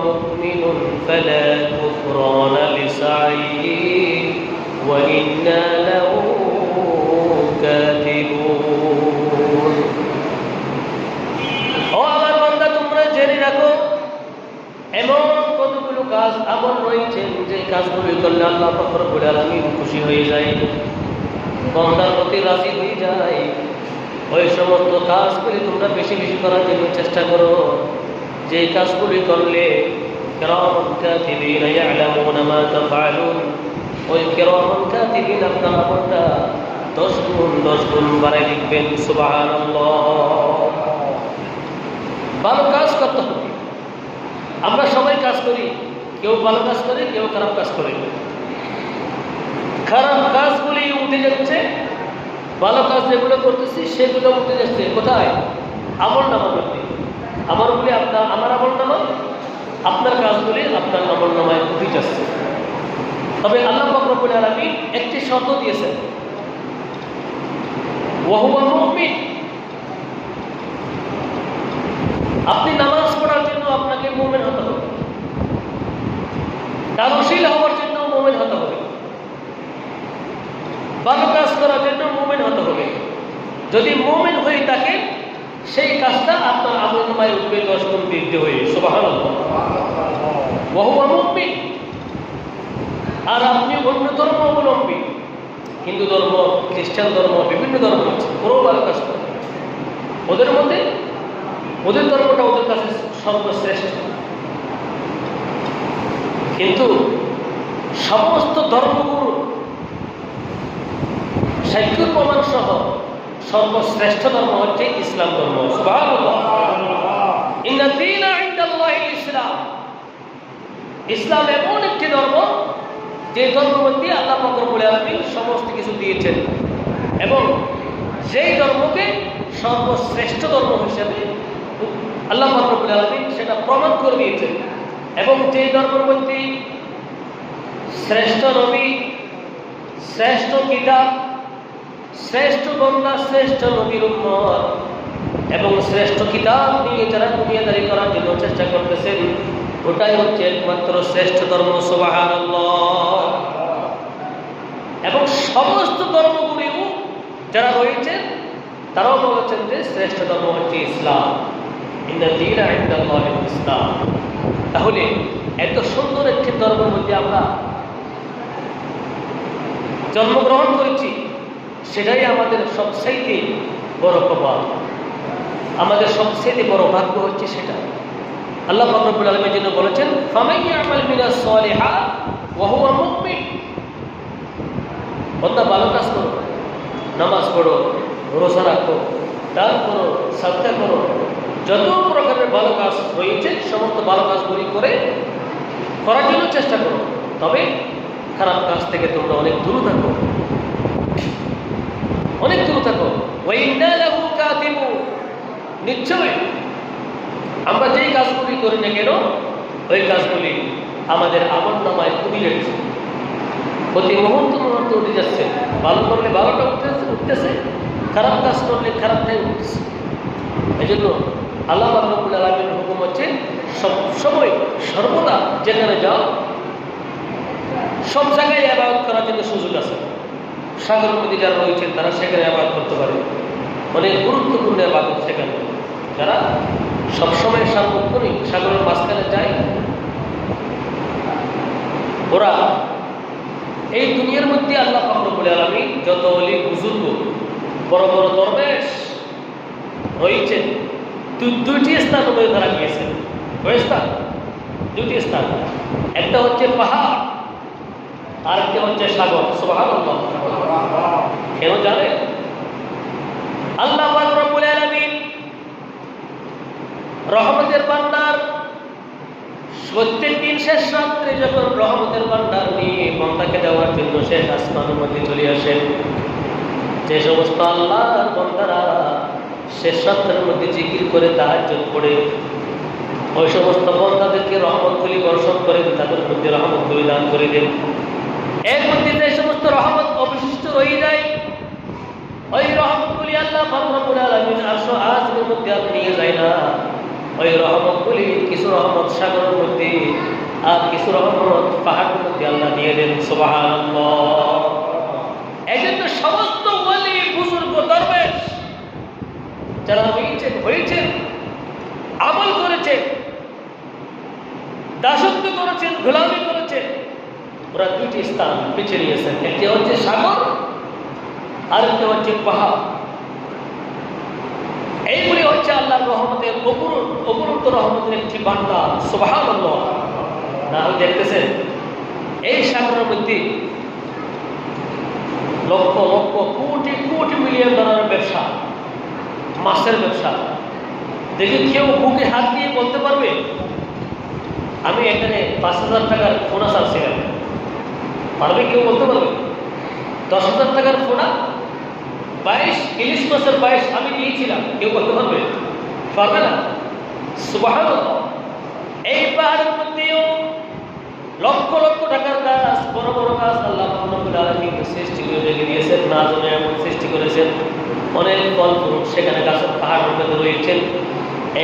مؤمن فلا كفران لسعيه وإنا له كاتبون ও আমার বান্দা তোমরা জেনে রাখো এমন কতগুলো কাজ আমল রয়েছে যে কাজগুলো করলে আল্লাহ পাক রব্বুল আলামিন খুশি হয়ে যায়, বান্দার প্রতি রাজি হয়ে যায়। ওই সমস্ত কাজগুলি তোমরা বেশি বেশি করার জন্য চেষ্টা করো, যে কাজগুলি করলে কিরামান কাতিবিন ইয়ালামুনা মা তাফআলুন, ওই কিরামান কাতিবিন আপনার আমলটা 10 গুণ বাড়ায় লিখবেন। সুবহানাল্লাহ। ভালো কাজ করতে হবে। আমরা সবাই কাজ করি, কেউ ভালো কাজ করে, কেউ খারাপ কাজ করে। খারাপ কাজগুলি উঠে যাচ্ছে, ভালো কাজ যেগুলো করতেছি সেগুলো উঠে যাচ্ছে কোথায়? আমল নামা করতে। আমারগুলি আপনার, আমার আমল নামা, আপনার কাজগুলি আপনার আমল নামায় উঠে যাচ্ছে। তবে আল্লাহ পাক রব্বুল আলামিন একটি শর্ত দিয়েছেন, ওয়া হুয়া মুমিন। আপনি নামাজ পড়ার জন্য আপনাকে মুমিন হতে হবে, দানশীল হওয়ার জন্য মুমিন হতে হবে, ভালো কাজ করার জন্য মুমিন হতে হবে। যদি মুমিন হয়ে থাকে সেই কাজটা আপনার আমলনামায় উঠবে 10 গুণ বৃদ্ধি হয়ে। সুবহানাল্লাহ। ওয়া হুয়া মুমিন। আর আপনি অন্য ধর্ম অবলম্বী, হিন্দু ধর্ম, খ্রিস্টান ধর্ম, বিভিন্ন ধর্ম আছে, ওরাও ভালো কাজ করে। ওদের মধ্যে ওদের ধর্মটা ওদের কাছে সর্বশ্রেষ্ঠ। কিন্তু সমস্ত ধর্মগুরু সাহিত্য প্রমাণ সহ সর্বশ্রেষ্ঠ ধর্ম হচ্ছে ইসলাম ধর্ম। সুবহানাল্লাহ। ইন্না দীনা ইনদাল্লাহিল ইসলাম। ইসলাম এমন একটি ধর্ম যে ধর্মের মধ্যে আল্লাহ পাক রব্বুল আলামিন সমস্ত কিছু দিয়েছেন এবং সেই ধর্মকে সর্বশ্রেষ্ঠ ধর্ম হিসেবে আল্লাহ পাক রব্বুল আলামিন সেটা প্রমাণ করে দিয়েছেন। এবং যে ধর্মের মধ্যে শ্রেষ্ঠ নবী, শ্রেষ্ঠ কিতাব, শ্রেষ্ঠ বান্দা, শ্রেষ্ঠ নবীর উম্মত এবং শ্রেষ্ঠ কিতাব নিয়ে যারা দুনিয়াদারি করার জন্য চেষ্টা করতেছেন, ওটাই হচ্ছে একমাত্র শ্রেষ্ঠ ধর্ম। সুবহানাল্লাহ। এবং সমস্ত ধর্মগুলিও যারা রয়েছেন তারাও বলেছেন যে শ্রেষ্ঠ ধর্ম হচ্ছে ইসলাম। ইন্না দীনা ইনদাল্লাহিল ইসলাম। তাহলে এত সুন্দর একটি ধর্মের মধ্যে আমরা জন্মগ্রহণ করেছি, সেটাই আমাদের সবচেয়ে বড় কপাল, আমাদের সবচেয়ে বড় ভাগ্য হচ্ছে সেটা। আল্লাহ পাক রব্বুল আলামিন যেন বলেছেন, ফামান ইয়ামাল মিনাস সালিহাত ওয়া হুয়া মুমিন। বান্দা ভালো কাজ করো, নামাজ পড়ো, রোজা রাখো, দান করো, সাদকা করো, যত প্রকারের ভালো কাজ রয়েছে সমস্ত ভালো কাজগুলি করার জন্য চেষ্টা করো। তবে খারাপ কাজ থেকে তোমরা অনেক দূরে থাকো, অনেক দূরে থাকো। ওয়া ইন্না লাহু কাতিবুন। নিশ্চয় আমরা যেই কাজগুলি করি না কেন ওই কাজগুলি আমাদের আমলনামায় উঠে যাচ্ছে, প্রতি মুহূর্তে উঠে যাচ্ছে। ভালো করলে ভালোটা উঠতেছে, খারাপ কাজ করলে খারাপটাই উঠতেছে। এই জন্য আল্লাহ পাক রব্বুল আলামিনের হুকুম হচ্ছে সবসময় সর্বদা যেখানে যাও সব জায়গায় ইবাদত করার জন্য সুযোগ আছে। সাগরের মধ্যে যারা রয়েছেন তারা সেখানে ইবাদত করতে পারে, অনেক গুরুত্বপূর্ণ ইবাদত সেখানে। যারা সবসময় সার্বক্ষণিক সাগরের মাঝখানে যায়, ওরা এই দুনিয়ার মধ্যে আল্লাহ পাক রব্বুল আলামিন যত ওলি বুজুর্গ বড় বড় দরবেশ রয়েছেন, দুইটি স্থান মধ্যে তারা গিয়েছেন। কয় স্থান? দুইটি স্থান। একটা হচ্ছে পাহাড় আর একটা হচ্ছে সাগর। সুবহানাল্লাহ। কেন জানেন? আল্লাহ পাক রব্বুল আলামিন রহমতের ভান্ডার প্রত্যেক দিন শেষ রাত্রে যখন রহমতের ভান্ডার নিয়ে বান্দাকে দেওয়ার জন্য শেষ আসমানের মধ্যে চলে আসেন, যে সমস্ত আল্লাহর বান্দারা শেষ রাত্রের মধ্যে জিকির করে তাহাজ্জুদ পড়ে ওই সমস্ত বান্দাদেরকে রহমতগুলি বর্ষণ করে তাদের মধ্যে রহমতগুলি দান করে দেন। এর মধ্যে যে সমস্ত রহমত অবশিষ্ট রয়ে যায় ওই রহমতগুলি আল্লাহ পাক রব্বুল আলামিন আরশ আজিমের মধ্যে নিয়ে যায় না, ওই রহমতগুলি কিছু রহমত সাগরের মধ্যে আর কিছু রহমত পাহাড়ের মধ্যে আল্লাহ দিয়ে দেন। সুবহানাল্লাহ। এই জন্য সমস্ত ওলি বুজুর্গ দরবেশ যারা হয়েছেন আমল করেছেন, দাসত্ব করেছেন, গোলামি করেছেন, ওরা দুইটি স্থান বেছে নিয়েছেন। একটি হচ্ছে সাগর আর একটি হচ্ছে পাহাড়। এইগুলি হচ্ছে আল্লাহর রহমতের অপরন্ত রহমতের একটি বান্দা। সুবহানাল্লাহ। না হলে দেখতেছেন এই সাগরের মধ্যে লক্ষ লক্ষ কোটি কোটি মিলিয়ন ডলারের ব্যবসা, মাছের ব্যবসা। দেখি কেউ বুকে হাত দিয়ে বলতে পারবে আমি এখানে 5,000 টাকার ফোনা চাচ্ছিলাম? পারবে কেউ বলতে পারবে? 10,000 টাকার ফোনা 22 ইলিশ মাছের 22 আমি দিয়েছিলাম, কেউ বলতে পারবে? পারবে না। সুবহানাল্লাহ। এই পাহাড়ের মধ্যেও লক্ষ লক্ষ টাকার গাছ, বড় বড় গাছ আল্লাহ রাব্বুল আলামিন সৃষ্টি করে রেখে দিয়েছেন। না জানে এমন সৃষ্টি করেছেন, অনেক ফল ফ্রুট সেখানে গাছের পাহাড়ের মধ্যে রয়েছেন।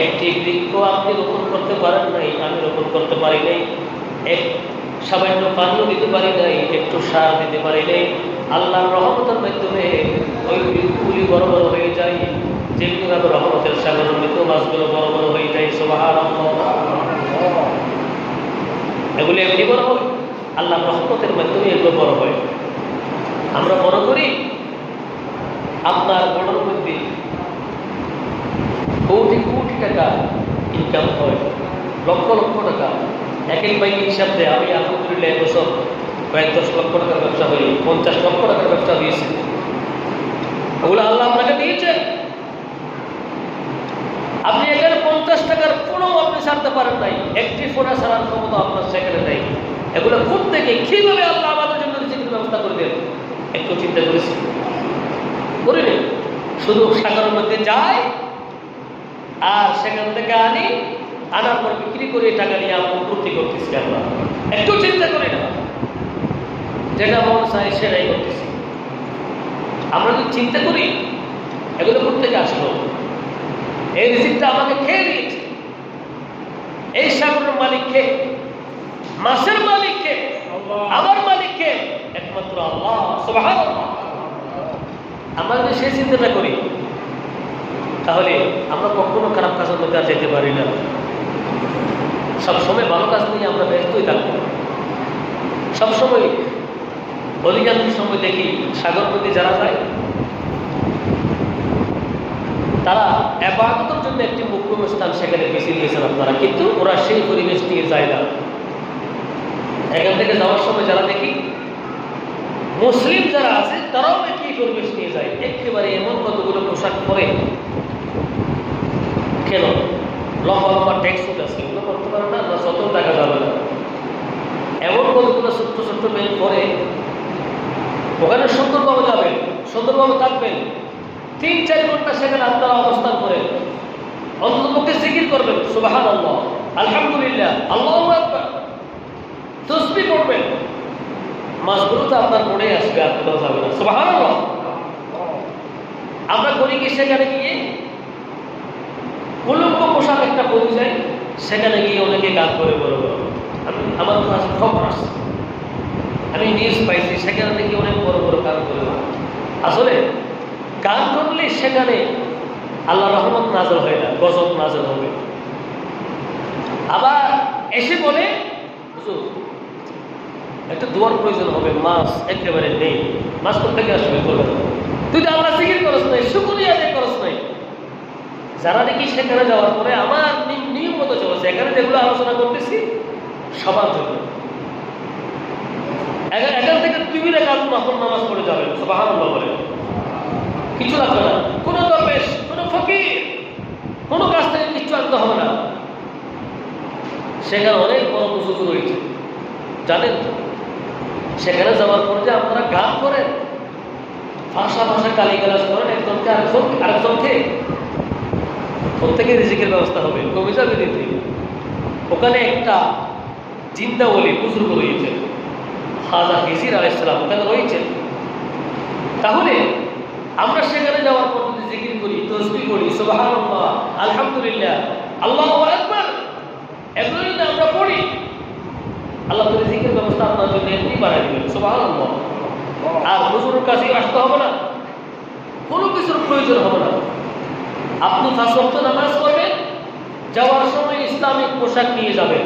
একটি বৃক্ষ আপনি রোপণ করতে পারেন নাই, আমি রোপণ করতে পারি নাই, এক সামান্য পানিও দিতে পারি নাই, একটু সার দিতে পারি নাই। আল্লাহর রহমতের মাধ্যমে ওই বৃক্ষগুলি বড় বড় হয়ে যায়। যেগুলো রহমতের সাগরের মৃত মাছগুলো বড় বড় হয়ে যায়। সুবহানাল্লাহ। এগুলো এমনি বড় হয়, আল্লাহর রহমতের মাধ্যমে এগুলো বড় হয়। আমরা মনে করি আপনার বড়র মধ্যে কোটি কোটি টাকা ইনকাম হয়, লক্ষ লক্ষ টাকা। এক এক বাইক হিসাব দেয়। আমি আলহামদুলিল্লাহ এবছর প্রায় 10 লক্ষ টাকার ব্যবসা হয়ে 50 লক্ষ টাকার ব্যবসা হয়েছে। ওগুলো আল্লাহ আপনাকে দিয়েছেন। আপনি এখানে 50 টাকার কোনো আপনি ছাড়তে পারেন নাই, একটি ফোনা ছাড়ার ক্ষমতা আপনার সেখানে নেই। এগুলো প্রত্যেকে কিভাবে আল্লাহ আমাদের জন্য রিজিকের ব্যবস্থা করে দেন একটু চিন্তা করেছি? করিনি। শুধু সাগরের মধ্যে যায় আর সেখান থেকে আনার পর বিক্রি করে টাকা নিয়ে আমরা উন্নতি করতেছি। আমরা একটু চিন্তা করি না, যেটা মন চাই সেটাই করতেছি। আমরা যদি চিন্তা করি এগুলো প্রত্যেকে আসলো, এই রিজিকটা আমাকে খেয়ে দিয়েছে। এই সাগরের মালিককে, মাছের মালিককে, আমার মালিককে একমাত্র আল্লাহ। সুবহানাল্লাহ। আমরা যদি সেই চিন্তাটা করি তাহলে আমরা কখনো খারাপ কাজের মধ্যে আর যেতে পারি না। সবসময় ভালো কাজ নিয়ে আমরা ব্যস্তই থাকবো। সবসময় অধিকাংশ সময় দেখি সাগর নদী যারা যায় তারা ইবাদতের জন্য একটি মুখ্য স্থান সেখানে বেছে দিয়েছেন আপনারা, কিন্তু ওরা সেই পরিবেশ নিয়ে যায় না। এখান থেকে যাওয়ার সময় যারা দেখি মুসলিম যারা আছে তারাও একই পরিবেশ নিয়ে যায়। একেবারে এমন কতগুলো পোশাক পরে, কেন? লম্বা লম্বা ট্যাক্স আছে, এগুলো করতে পারে না, যত টাকা যাবে না। এমন কতগুলো ছোট্ট ছোট্ট মেয়ে পরে ওখানে সুন্দরভাবে যাবেন, সুন্দরভাবে থাকবেন। 3-4 ঘন্টা সেখানে আপনারা অবস্থান করেন, অন্ততপক্ষে জিকির করবেন, সুবহানাল্লাহ, আলহামদুলিল্লাহ, আল্লাহু আকবার, তাসবিহ পড়বেন। মাসগুলো তো আপনার মনে আসবে, আর কোথাও যাবে না। সুবহানাল্লাহ। আমরা করি কি সেখানে গিয়ে উলঙ্গ পোশাক একটা পরে যাই, সেখানে গিয়ে অনেকে গান করে বড় বড়। আমার কাছে খবর আসছে, আমি নিউজ পাইছি, সেখানে দেখি অনেক বড় বড় গান করে। আসলে গান করলে সেখানে আল্লাহ রহমত নাজল হয় না, গজব নাজল হবে। আবার এসে বলে হুজুর একটা দোয়ার প্রয়োজন হবে, মাছ একেবারে নেই, মাছ কোথেকে আসবে? করবে তুই তো আল্লাহ জিকির করস নাই, শুকরিয়া আদায় করস নাই। যারা দেখি সেখানে যাওয়ার পরে আমার নিয়ম মতো চলেছে, এখানে যেগুলো আলোচনা করতেছি সবার জন্য। এখান থেকে 2 রাকাত নফল নামাজ পড়ে যাবেন, সুবহানাল্লাহ বলে, কিছু লাগবে না। কোনো দরবেশ, কোনো ফকির, কোনো কাছ থেকে কিছু আনতে হবে না। সেখানে অনেক বড় বুজুর্গ রয়েছে, জানেন? সেখানে যাওয়ার পর যে আপনারা গান করেন, ভাষা গালিগালাজ করেন একজনকে আরেকজনকে, প্রত্যেকের রিজিকের ব্যবস্থা হবে, কমে যাবে দিন দিন। ওখানে একটা জিন্দা ওলি বুজুর্গ রয়েছে, খাজা হিজির আলাইহিস সালাম ওখানে রয়েছে। তাহলে আমরা সেখানে যাওয়ার পর যদি জিকির করি, তাসবিহ করি, সুবহানাল্লাহ, আলহামদুলিল্লাহ, আল্লাহু আকবার, এগুলো যদি আমরা পড়ি, আল্লাহ তাআলা জিকিরের ব্যবস্থা আপনার জন্য এমনি বাড়াই দিবেন। সুবহানাল্লাহ। আর হুজুরের কাছে আসতে হবে না, কোনো কিছুর প্রয়োজন হবে না। আপনি 5 ওয়াক্ত নামাজ পড়বেন, যাওয়ার সময় ইসলামিক পোশাক নিয়ে যাবেন,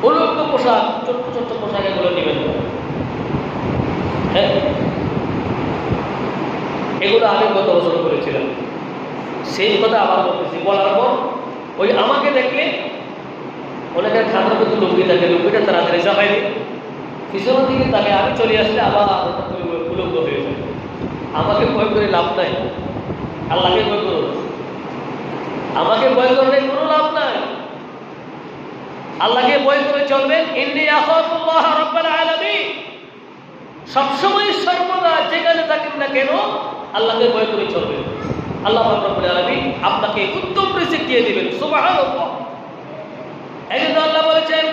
উলঙ্গ পোশাক, ছোট্ট ছোট্ট পোশাক এগুলো নেবেন না। হ্যাঁ, এগুলো আমি গত বছর করেছিলাম, সেই কথা আবার বলতেছি। বলার পর ওই আমাকে দেখলে অনেকের খাতার মধ্যে লুঙ্গি থাকে, লুঙ্গিটা তাড়াতাড়ি চাপাই দিই, পিছনের দিকে তাকে আমি চলে আসলে আবার উলঙ্গ হয়ে যায়। আমাকে ভয় করে লাভ নাই, আল্লাহকে ভয় করো। আমাকে ভয় করলে কোনো লাভ নাই, আল্লাহকে ভয় করে চলবেন। ইন্নী আখাফুল্লাহ রাব্বাল আলামিন। সবসময় সর্বদা যেখানে থাকেন না কেন আল্লাহকে ভয় করে চলবেন। আল্লাহ রাব্বুল আলামিন আপনাকে উত্তম রিজিক দিয়ে দিবেন। সুবহানাল্লাহ। এজন্য আল্লাহ বলেছেন,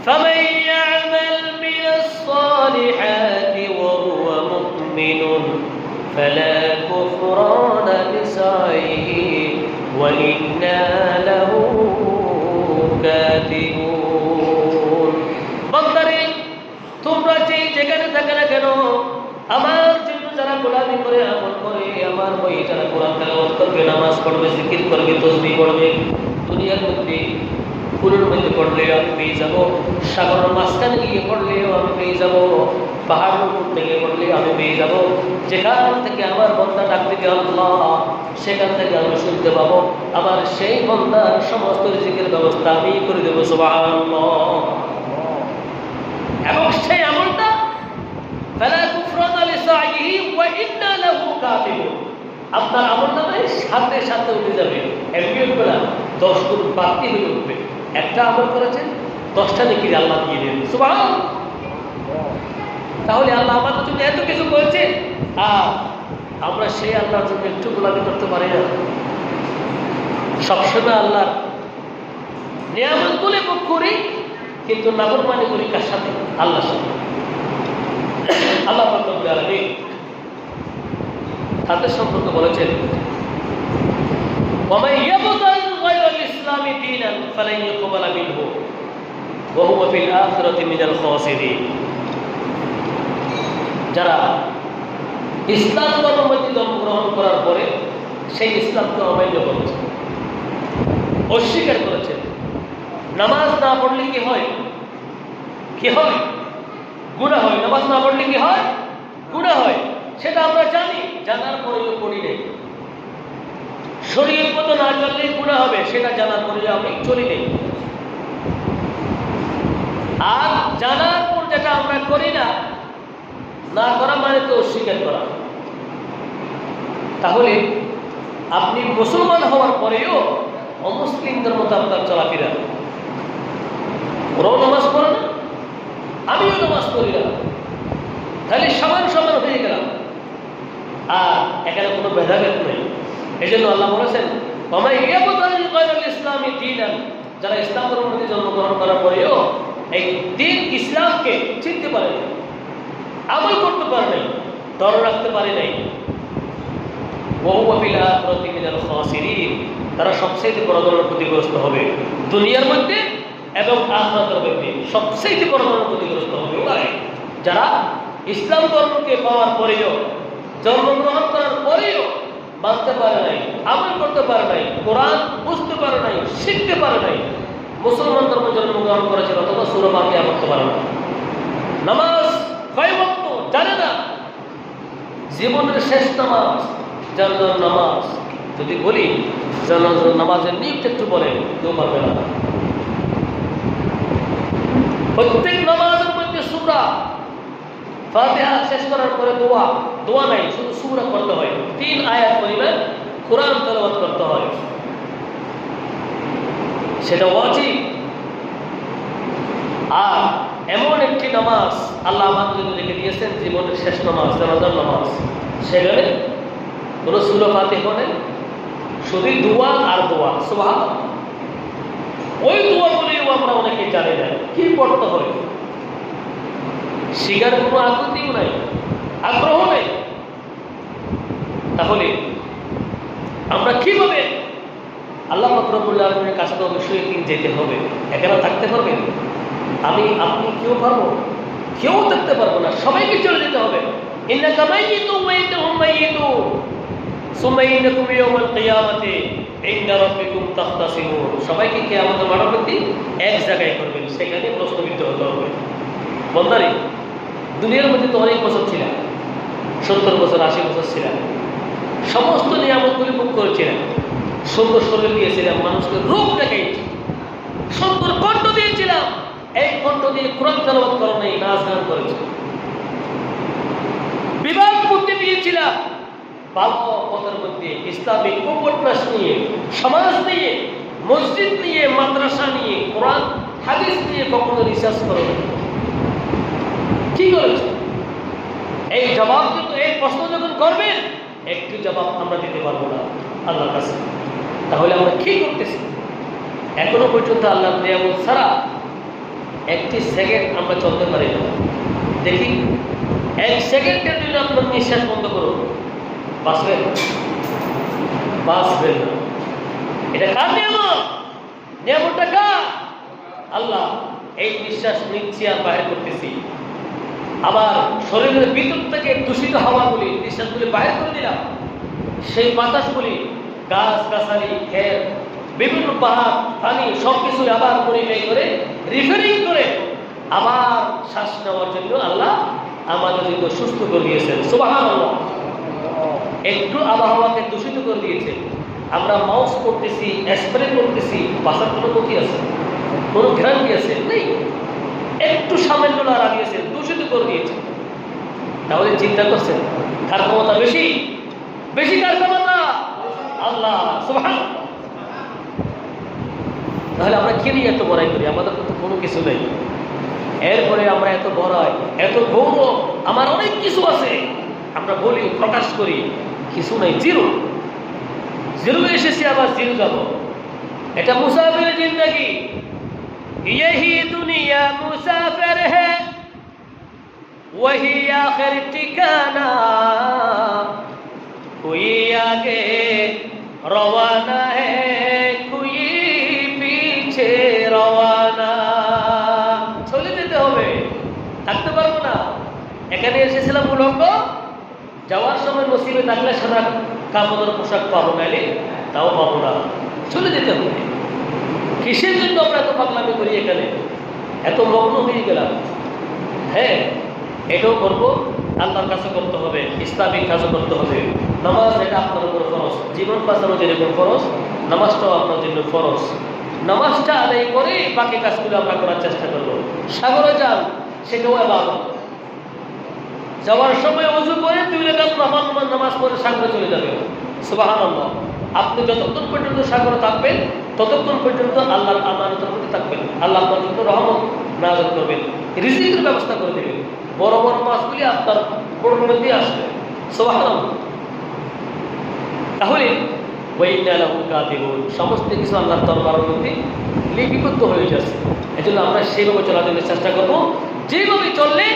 ফামান ইয়ামাল মিনাস সালিহাতি ওয়া হুয়া মুমিনুন ফালা কুফরানা লিসাইহি ওয়া ইন্না লাহু কাতিবুন। বান্দারে, তোমরা যেখানে থাকে না কেন, আমার জন্য যারা গোলামি করে, আমল করে, আমার বই যারা কোরআন তেলাওয়াত করবে, নামাজ পড়বে, জিকির করবে, তাসবিহ পড়বে, দুনিয়ার মধ্যে ফুলের মধ্যে পড়লেও আমি পেয়ে যাবো, সাগরের মাঝখানে গিয়ে পড়লেও আমি পেয়ে যাবো, পাহাড়ের উপর থেকে পড়লেও আমি পেয়ে যাবো। যেখান থেকে আমার বন্দা ডাক দিবে আল্লাহ, সেখান থেকে আমি শুনতে পাবো। আমার সেই বন্দার সমস্ত রিজিকের ব্যবস্থা আমি করে দেবো। সুবহানাল্লাহ। এবং সেই আমলটা ফালা কুফরানা লিসাইহি ওয়া ইন্না লাহু কাতিবুন। আপনার আমল নামে সাথে সাথে উঠে যাবে, এমবিএম করা 10 গুণ বাড়তি হয়ে উঠবে। একটা আমল করেছেন, 10টা নেকি আল্লাহ দিয়ে দেন। সুবহানাল্লাহ। তাহলে আল্লাহ আমাদের জন্য এত কিছু করেছে, আর আমরা সেই আল্লাহর জন্য একটু গোলামি করতে পারি না। সবসময় আল্লাহর নিয়ামতগুলো ভোগ করি, কিন্তু নাফরমানি করি কার সাথে? আল্লাহর সাথে। আল্লাহ রাব্বুল আলামিন তাদের সম্পর্কে বলেছেন, ওয়া মান ইয়াবতাগি গায়রাল ইসলামি দীনান ফালান ইউকবালা মিনহু ওয়া হুয়া ফিল আখিরাতি মিনাল খাসিরিন। যারা ইসলাম ধর্মের মধ্যে জন্মগ্রহণ করার পরে সেই ইসলামকে অমান্য করেছে, অস্বীকার করেছে, নামাজ না পড়লে কি হয়? কি হয়? গুনাহ হয়। নামাজ না পড়লে কি হয়? গুনাহ হয়। সেটা আমরা জানি, জানার পরেও পড়ি নেই। শরীয়ত মতো না চললে গুনাহ হবে, সেটা জানার পরেও আমি চলি নেই। আর জানার পর যেটা আমরা করি না, না করা মানে তো অস্বীকার করা। তাহলে আপনি মুসলমান হওয়ার পরেও অমুসলিমদের মতো আপনার চলাফেরা। ওরাও নামাজ পড়ে না, আমিও নামাজ পড়ি না, তাহলে সমান সমান হয়ে গেলাম, আর এখানে কোনো ভেদাভেদ নেই। এই জন্য আল্লাহ বলেছেন, ওয়া মান ইয়াবতাগি গায়রাল ইসলামি দীনান। যারা ইসলাম ধর্মের মধ্যে জন্মগ্রহণ করার পরেও এই দিন ইসলামকে চিনতে পারে না, আমল করতে পারে নাই, ধরে রাখতে পারে নাই, ওয়া হুয়া ফিল আখিরাতি মিনাল খাসিরিন। তারা সবচেয়ে বড় ধরনের ক্ষতিগ্রস্ত হবে দুনিয়ার মধ্যে এবং আখিরাতের মধ্যে। সবচেয়ে বড় ধরনের ক্ষতিগ্রস্ত হবে ওরাই যারা ইসলাম ধর্মকে পাওয়ার পরেও, জন্মগ্রহণ করার পরেও মানতে পারে নাই, আমল করতে পারে নাই, কোরআন বুঝতে পারে নাই, শিখতে পারে নাই। মুসলমান ধর্মে জন্মগ্রহণ করেছে অথবা সূরা ফাতিহা পড়তে পারে না, নামাজ কয় ওয়াক্ত জানে না, জীবনের শেষ নামাজ জানাজার নামাজ যদি বলি, জানাজার নামাজের নিয়ম একটু বলে, কেউ পারবে না। প্রত্যেক নামাজের মধ্যে সূরা ফাতিহা শেষ করার পরে দোয়া, দোয়া নাই, শুধু সূরা পড়তে হয়। 3 আয়াত পরিমাণ কোরআন তেলাওয়াত করতে হয়, সেটা ওয়াজিব। আর এমন একটি নামাজ আল্লাহ আমাদের জন্য রেখে দিয়েছেন, জীবনের শেষ নামাজ, জানাজার নামাজ। সেখানে কোনো সূরা ফাতিহা নেই, শুধু দোয়া আর দোয়া। সুবহানাল্লাহ। ওই দোয়াগুলিও আমরা অনেকে জানি না কি পড়তে হয়, শিকার কোনো আগ্রহও নাই, আগ্রহ নেই। তাহলে আমরা কিভাবে আল্লাহ পাক রব্বুল আলামিনের কাছে তো অবশ্যই একদিন যেতে হবে। এখানে থাকতে পারবেন? আমি আপনি কেউ পারবো? কেউ থাকতে পারবো না, সবাইকে চলে যেতে হবে। ইন্নাকা মাইয়িতুন ওয়া ইন্নাহুম মাইয়িতুন সুম্মা ইন্নাকুম ইয়াওমাল কিয়ামাতি ইনদা রাব্বিকুম তাখতাসিমুন। সবাইকে কিয়ামতের মাঠে দিন এক জায়গায় করবেন, সেখানে প্রশ্নবিদ্ধ হতে হবে। বন্দারে, দুনিয়ার মধ্যে তো অনেক বছর ছিলাম, 70 বছর 80 বছর ছিলাম, সমস্ত নিয়ামতগুলি ভোগ করেছিলাম, সুন্দর শরীর দিয়েছিলাম, মানুষকে রূপ দেখাইছি, সুন্দর কণ্ঠ দিয়েছিলাম, এই কণ্ঠ দিয়ে কোরআন তেলাওয়াত করা নেই, নাচ গান করেছি, বিবাহ বুদ্ধি দিয়েছিলাম, ভালো পথের মধ্যে ইসলামিক উপন্যাস নিয়ে, সমাজ নিয়ে, মসজিদ নিয়ে, মাদ্রাসা নিয়ে, কোরআন হাদিস নিয়ে কখনো রিসার্চ করো কি করেছে? এই জবাব কিন্তু, এই প্রশ্ন যখন করবেন, একটু জবাব আমরা দিতে পারবো না আল্লাহর কাছে। তাহলে আমরা কি করতেছি? এখনো পর্যন্ত আল্লাহর নিয়ামত ছাড়া একটি সেকেন্ড আমরা চলতে পারি না। দেখি, 1 সেকেন্ডের জন্য আপনার নিঃশ্বাস বন্ধ করুন, বাঁচবেন? বাঁচবেন না। এটা কার নিয়ামত? নিয়ামতটা কার? আল্লাহ। এই নিঃশ্বাস নিচ্ছি আর বাইরে করতেছি, আবার শরীরের ভিতর থেকে দূষিত হাওয়াগুলি, নিঃশ্বাসগুলি বাইরে করে দিলাম, সেই বাতাসগুলি গাছ গাছালি, খের, বিভিন্ন পাহাড়, পানি সবকিছু আবার পরিচয় করে, রিফারিং করে আবার শ্বাস নেওয়ার জন্য আল্লাহ আমাদের জন্য সুস্থ করে দিয়েছেন। সুবহানাল্লাহ। একটু আবহাওয়াকে দূষিত করে দিয়েছে, আমরা মাউস করতেছি, স্প্রে করতেছি, বাসার কোনো গতি আছে? কোনো গ্যারান্টি আছে? নেই। একটু সামান্য লড়া দিয়েছে, দূষিত করে দিয়েছে। তাহলে চিন্তা করছেন কার ক্ষমতা বেশি? বেশি কার ক্ষমতা? আল্লাহ। সুবহানাল্লাহ। তাহলে আমরা কি নিয়ে এত বড়াই করি? আমাদের তো কোনো কিছু নেই, এরপরে আমরা এত বড়াই, এত গৌরব, আমার অনেক কিছু আছে, আমরা বলি, প্রকাশ করি, কিছু নেই, জিরো। জিরো এসেছি, আবার জিরো যাব। এটা মুসাফির জিন্দগি, यही दुनिया मुसाफिर है वही आखिर ठिकाना कोई आगे रवाना है कोई पीछे रवाना। চলে যেতে হবে, থাকতে পারবো না। এখানে এসেছিলাম উলঙ্গ, যাওয়ার সময় নসিবে থাকলে সাদা কাপড়ের পোশাক পাবো, নাইলে তাও পাবো না। চলে যেতে হবে। কিসের জন্য আমরা এত পাগলামি করি? এখানে এত মগ্ন হয়ে গেলাম। হ্যাঁ, এটাও করবো, আল্লাহর কাছে করতে হবে, ইসলামিক কাজও করতে হবে। নামাজ এটা আপনার উপর ফরজ, জীবন বাঁচানো যেরকম ফরজ, নামাজটাও আপনার জন্য ফরজ। নামাজটা আদায় করে বাকি কাজগুলো আমরা করার চেষ্টা করবো। সাগরে যান, সেটাও ইবাদত। যাওয়ার সময় ওযু করে 2 রাকাত নামাজ পড়ে সাগরে চলে যাবেন। সুবহানাল্লাহ। আপনি যতক্ষণ পর্যন্ত সাগরে থাকবেন, ততক্ষণ পর্যন্ত আল্লাহর আমানতের প্রতি থাকবেন, আল্লাহ আপনার জন্য রহমত নাযিল করবেন, রিজিকের ব্যবস্থা করে দেবেন, বড় বড় মাছগুলি আপনার বড় মধ্যে আসবে। সুবহানাল্লাহ। তাহলে ওয়াইন্না লাহু কাতিবুন, সমস্ত কিছু আল্লাহর দরবারের মধ্যে লিপিবদ্ধ হয়ে যাচ্ছে। এজন্য আমরা সেইভাবে চলার জন্য চেষ্টা করব, যেভাবে চললে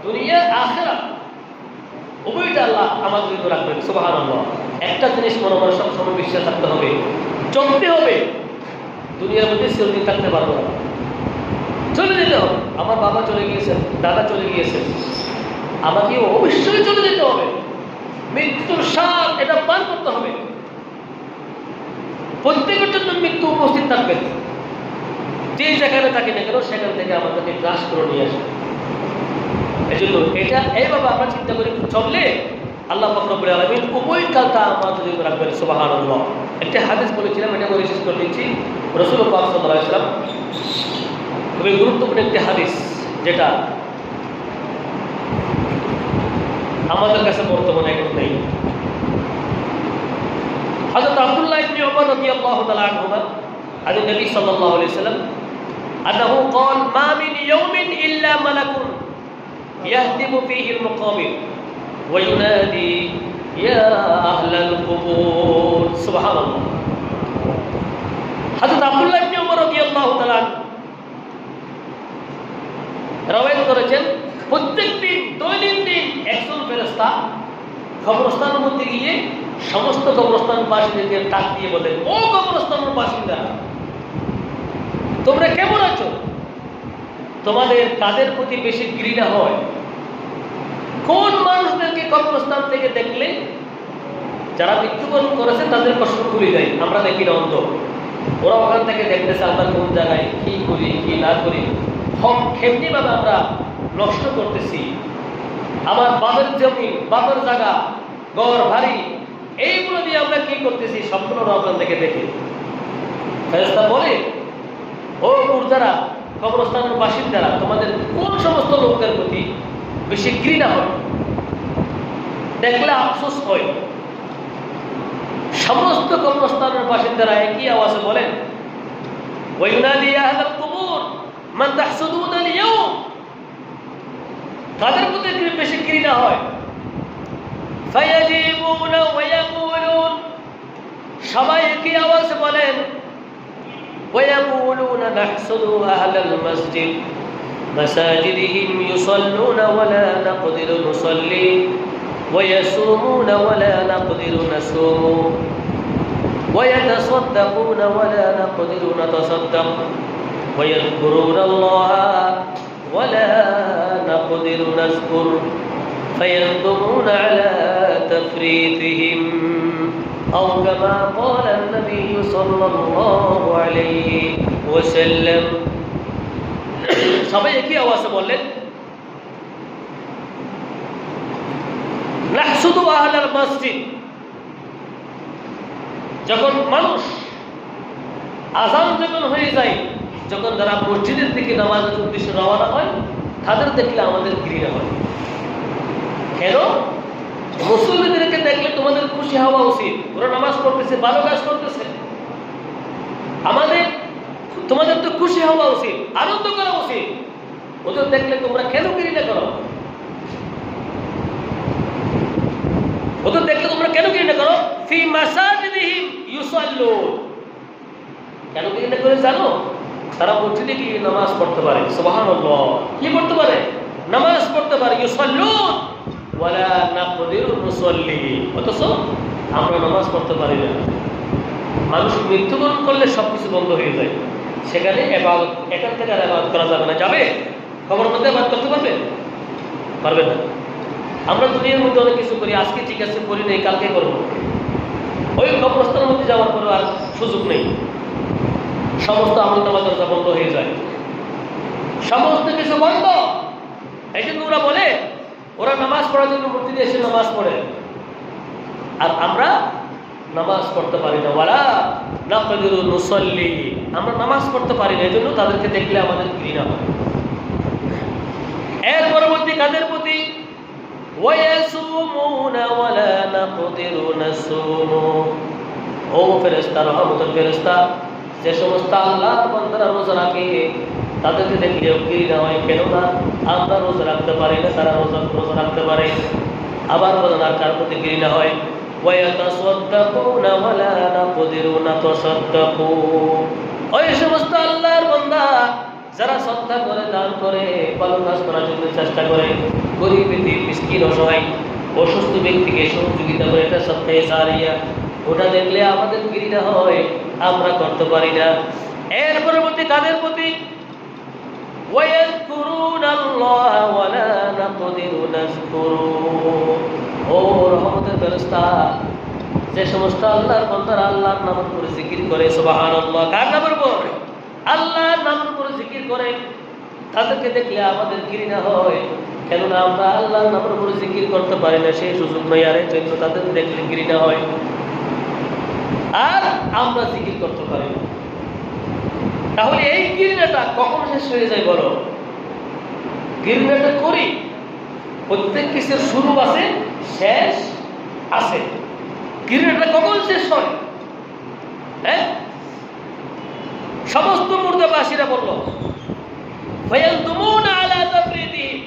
দুনিয়া আখিরাত উভয়টা আল্লাহ আমাদের জন্য রাখবেন। সুবহানাল্লাহ। একটা জিনিস মনে মনে সবসময় বিশ্বাস থাকতে হবে, চলতে হবে। দুনিয়ার মধ্যে চিরদিন থাকতে পারবো না, চলে যেতে হবে। আমার বাবা চলে গিয়েছেন, দাদা চলে গিয়েছেন, আমাকেও অবশ্যই চলে যেতে হবে। মৃত্যুর স্বাদ এটা পান করতে হবে। প্রত্যেকের জন্য মৃত্যু উপস্থিত থাকবে, যে যেখানে থাকে না কেন সেখান থেকে আমাদেরকে গ্রাস করে নিয়ে আসবে। এই জন্য এটা এইভাবে আমরা চিন্তা করে চললে আল্লাহ পাক রব্বুল আলামিন উভয় কালটা আমাদের জন্য রাখবেন। সুবহানাল্লাহ। একটা হাদিস বলেছিলাম, এটা বলে শেষ করে দিচ্ছি। রাসূল পাক সাল্লাল্লাহু আলাইহি ওয়াসাল্লাম খুবই গুরুত্বপূর্ণ একটি হাদিস, যেটা আমাদের কাছে বর্তমানে এখন নেই। হযরত আব্দুল্লাহ ইবনে উমর রাদিয়াল্লাহু তাআলা আনহুমা আন নবী সাল্লাল্লাহু আলাইহি ওয়াসাল্লাম আন্নাহু ক্বাল মা মিন ইয়াউমিন ইল্লা মালাকুন ইয়াহদিমু ফীহি আল-মুকাবির ওয়া ইউনাদি ইয়া আহলাল কুবুর। সুবহানাল্লাহ। হযরত আব্দুল্লাহ ইবনে উমর রাদিয়াল্লাহু তাআলা রাওয়ায়াত করেছেন, প্রত্যেকদিন দৈনন্দিন একজন ফেরেশতা কবরস্থানের মধ্যে গিয়ে সমস্ত কবরস্থানবাসীদেরকে ডাক দিয়ে বলেন, ও কবরস্থানের বাসিন্দা, তোমরা কেমন আছো? তোমাদের কাদের প্রতি বেশি ঘৃণা হয়? কোন মানুষদেরকে কবরস্থান থেকে দেখলে যারা মৃত্যুবরণ করেছে তাদের কষ্ট খুলে যায়? আমরা দেখি না, অন্ধ। ওরা ওখান থেকে দেখতেছে আমরা কোন জায়গায় কি করি কি না করি, কেমনি ভাবে আমরা নষ্ট করতেছি। আমার বাপের জমি, বাপের জায়গা, ঘর বাড়ি, এইগুলো দিয়ে আমরা কি করতেছি সবগুলো ওখান থেকে দেখি। ফেরেশতা বলে, ও মুর্দারা, কবরস্থানের বাসিন্দারা, তোমাদের কোন সমস্ত লোকদের প্রতি বেশি ঘৃণা হয়, দেখলে আফসোস হয়? সমস্ত কবরস্থানের বাসিন্দারা একই আওয়াজে বলেন, ওয়ায়ুনাদি আহলাল কুবুর মান তাহসুদুনা আল-ইয়াওম। তাদের প্রতি বেশি ঘৃণা হয়। ফায়াজিবুনা ওয়া ইয়াকুলুন, সবাই একই আওয়াজে বলেন, ওয়া ইয়াকুলুনা নাহসুদু আহলাল মসজিদ মাসাজিদিহিম ইউসাল্লুনা ওয়া লা নাকদিরু নুসাল্লি ويصومون ولا نقدر نصوم ويتصدقون ولا نقدر نتصدق ويذكرون الله ولا نقدر نذكر فيندمون على تفريطهم أو كما قال النبي صلى الله عليه وسلم. সবাই একই আওয়াজে বললেন, নাহসুদু আহলাল মসজিদ। যখন মানুষ আযান যখন হয়ে যায়, যখন যারা মসজিদের দিকে নামাজের উদ্দেশ্যে রওনা হয়, তাদের দেখলে আমাদের ঘৃণা হয়। কেন? মুসল্লিদেরকে দেখলে তোমাদের খুশি হওয়া উচিত, ওরা নামাজ পড়তেছে, ভালো কাজ করতেছে। তোমাদের তো খুশি হওয়া উচিত, আনন্দ করা উচিত। ওদের দেখলে তোমরা কেন ঘৃণা করো? ওদের দেখলে তোমরা কেন ঘৃণা করো? ফি মাসাজিদিহিম ইউসাল্লুন। কেন ঘৃণা করে জানো? তারা মসজিদে কি নামাজ পড়তে পারে, সুবহানাল্লাহ, কি পড়তে পারে? নামাজ পড়তে পারে। ইউসাল্লুন ওয়ালা নাকদিরু নুসাল্লি, অথচ আমরা নামাজ পড়তে পারি না। মানুষ মৃত্যুবরণ করলে সবকিছু বন্ধ হয়ে যায়, সেখানে ইবাদত, এখান থেকে আর ইবাদত করা যাবে না। যাবে কবরের মধ্যে ইবাদত করতে পারবে? পারবে না। আমরা দুনিয়ার মধ্যে অনেক কিছু করি, আজকে ঠিক আছে করি নেই, কালকে করবো। ওই কবরস্থানের মধ্যে যাওয়ার পরে আর সুযোগ নেই, সমস্ত আমল নামা দরজা বন্ধ হয়ে যায়, সমস্ত কিছু বন্ধ। এই জন্য ওরা বলে, ওরা নামাজ পড়ার জন্য মসজিদে এসে নামাজ পড়ে, আর আমরা নামাজ পড়তে পারি না। ওয়ালা নাকদিরু নুসাল্লি, আমরা নামাজ পড়তে পারি না, এই জন্য তাদেরকে দেখলে আমাদের ঘৃণা হয়। এর পরবর্তী কাদের প্রতি? ওয়ায়াসুমুনা ওয়ালা নাকদিরু নাসুমু। ও ফেরেশতা, রহমতের ফেরেশতা, যে সমস্ত আল্লাহর বান্দারা রোজা রাখে তাদেরকে দেখলে ঘৃণা হয়। কেননা আমরা রোজা রাখতে পারি না, তারা রোজা রাখতে পারে। আবার বলেন, আর কার প্রতি ঘৃণা হয়? ওয়ায়াতাসাদ্দাকুনা ওয়ালা নাকদিরু নাতাসাদ্দাকু। ওই সমস্ত আল্লাহর বান্দা যারা সদকা করে, দান করে, ভালো কাজ করার জন্য চেষ্টা করে, গরিব এতিম মিসকিন অসহায় অসুস্থ ব্যক্তিকে সহযোগিতা করে, এটা সদকায়ে জারিয়া, ওটা দেখলে আমাদের ঘৃণা হয়, আমরা করতে পারি না। এর পরবর্তী কাদের প্রতি? ওয়ায়াযকুরুনাল্লাহ ওয়ালা নাকদিরু নাযকুরু। ও রহমতের ফেরেশতা, যে সমস্ত আল্লাহর বান্দারা আল্লাহর নামের উপরে জিকির করে, সুবহানাল্লাহ, কার নামের উপর? আল্লাহর নামের উপরে জিকির করে, তাদেরকে দেখলে আমাদের ঘৃণা হয়। কেননা আমরা আল্লাহর নামের উপরে জিকির করতে পারি না, সেই সুযোগ নয়, আর এই জন্য তাদের দেখলে ঘৃণা হয়, আর আমরা জিকির করতে পারি না। তাহলে এই ঘৃণাটা কখন শেষ হয়ে যায় বলো? ঘৃণাটা করি, প্রত্যেক কিছুর শুরু আছে, শেষ আছে। ঘৃণাটা কখন শেষ হয়? হ্যাঁ, সমস্ত মুর্দাবাসীরা বলল, ফায়ালতুমুনা আলা তাফরিদিহিম।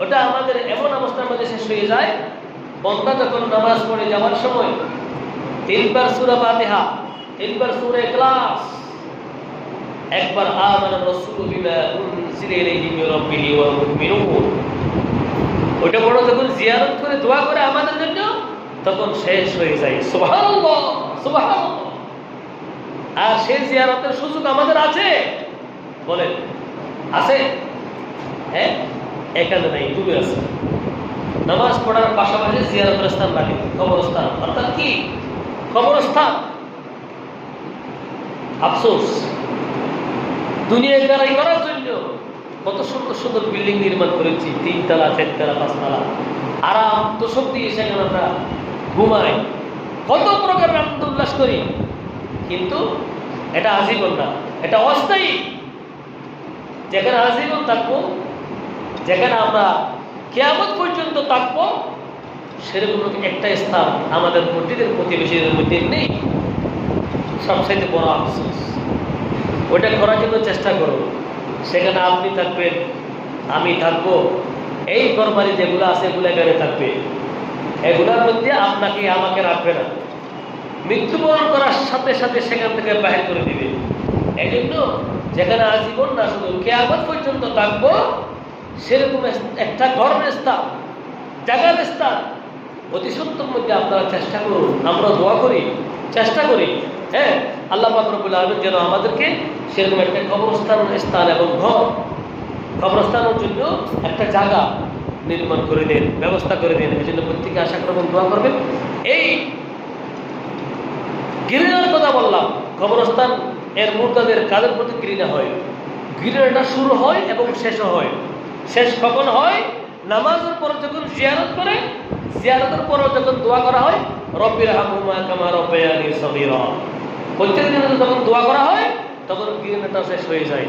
ওটা আমাদের এমন অবস্থার মধ্যে শেষ হয়ে যায়, বান্দা যখন নামাজ পড়ে যাওয়ার সময় 3 বার সূরা ফাতিহা, 3 বার সূরা ইখলাস, একবার আমানা রাসূলু বিমা উনজিলা ইলাইহি মির রাব্বিহি ওয়াল মুমিনুন, ওটা বড় যখন জিয়ারত করে দোয়া করে আমাদের জন্য, তখন শেষ হয়ে যায়। সুবহানাল্লাহ, সুবহানাল্লাহ। আর সেই জিয়ারতের সুযোগ আমাদের আছে? বলেন, আছে? হ্যাঁ, এখানে নাই, দূরে আছে। নামাজ পড়ার পাশাপাশি জিয়ারতের স্থান লাগে, কবরস্থান। অর্থাৎ কি? কবরস্থান। আফসোস, দুনিয়ায় দাঁড়াই করার জন্য কত সুন্দর সুন্দর বিল্ডিং নির্মাণ করেছি, 3 তলা 4 তলা 5 তলা, আরাম তোষক দিয়ে সেখানে আমরা ঘুমাই, কত প্রকার আনন্দ উল্লাস করি। কিন্তু এটা আজীবন না, এটা অস্থায়ী। যেখানে আজীবন থাকবো, যেখানে আমরা কিয়ামত পর্যন্ত থাকবো, সেরকম একটা স্থান আমাদের মসজিদের প্রতিবেশীদের মধ্যে নেই। সবচাইতে বড় আফসোস। ওইটা করার জন্য চেষ্টা করো। সেখানে আপনি থাকবেন, আমি থাকবো, এই ঘরবাড়ি যেগুলো আছে এগুলো এখানে থাকবে। এগুলোর মধ্যে আপনাকে আমাকে রাখবে না, মৃত্যুবরণ করার সাথে সাথে সেখান থেকে বাহির করে দিবে। এই জন্য যেখানে আজীবন না, শুধু কিয়ামত পর্যন্ত থাকবো, সেরকম একটা ঘরের স্থান, জায়গার স্থান অতি সত্তর মধ্যে আপনারা চেষ্টা করুন। আমরা দোয়া করি, চেষ্টা করি, হ্যাঁ, আল্লাহ পাক রব্বুল আলামিন যেন আমাদেরকে সেরকম একটা কবরস্থান স্থান এবং ঘর, কবরস্থানের জন্য একটা জায়গা নির্মাণ করে দেন, ব্যবস্থা করে দেন। এই জন্য প্রত্যেকে আশা করবেন, দোয়া করবেন। এই ঘৃণার কথা বললাম, কবরস্থান এর মুর্দাদের কাদের প্রতি ঘৃণা হয়? ঘৃণাটা শুরু হয় এবং শেষও হয়। শেষ কখন হয়? নামাজের পর যখন জিয়ারত করে, জিয়ারতের পর যখন দোয়া করা হয়, রব্বির হামহুমা কামা রাব্বায়ানি সগীরা, প্রত্যেক দিন যখন দোয়া করা হয় তখন ঘৃণাটা শেষ হয়ে যায়।